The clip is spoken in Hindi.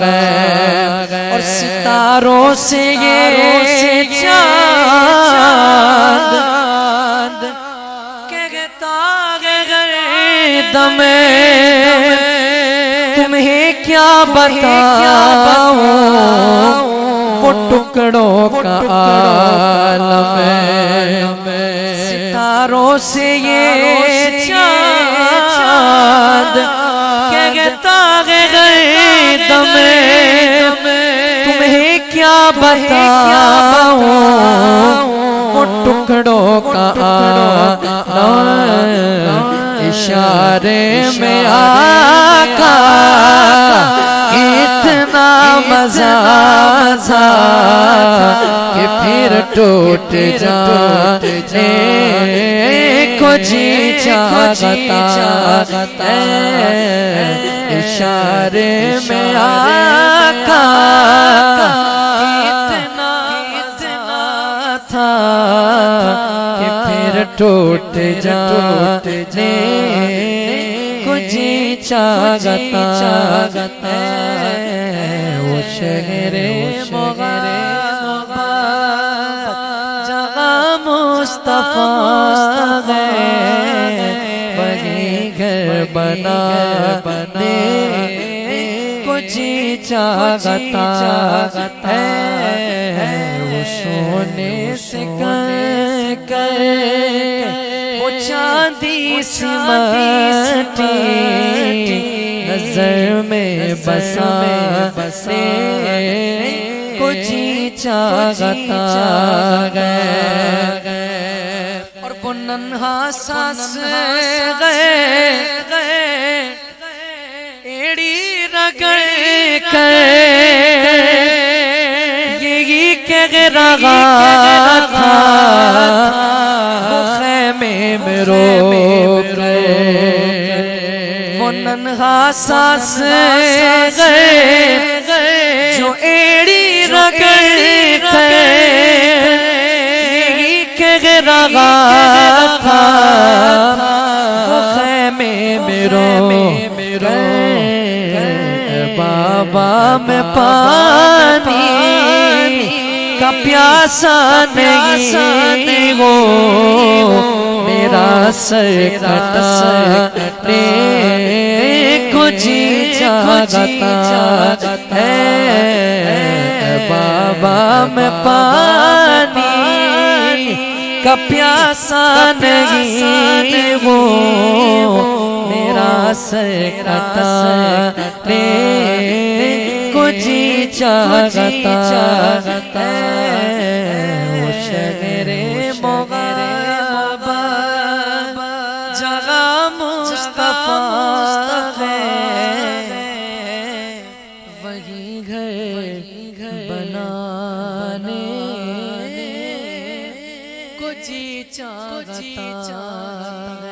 गए और सितारों से ये चांद कहता गए दमे तुम्हें क्या बताऊं वो टुकड़ों का आलम सितारों से ये चांद कहता गए दमे तुम्हें क्या बताऊं वो टुकड़ों का इशारे में आका इतना मजा था कि फिर टूट जाने को जी चाहता इशारे में आका इतना था कि फिर टूट जाने को जी चाहता वो शहरे जहाँ मुस्तफा गए वही घर बने को जी चाहता है वो सोने से कर वो चांदी सी मटी नजर में बसे को जी चाहता गए और को नन्हा सांस गए एड़ी रगड़ कर यही कह रहा था वो खेमे में रो वो नन्हा सांस गए जो एड़ी रगड़ कर यही कह रहा था वो खेमे में रो बाबा में पानी का प्यासा नहीं वो मेरा सर कटाने को जी चाहता है बाबा में पानी का प्यासा नहीं वो मेरा सर कटाने को जी चाहता वो शहरे मोगरबा जगह मुस्तफा है वही घर बनाने को जी चाहता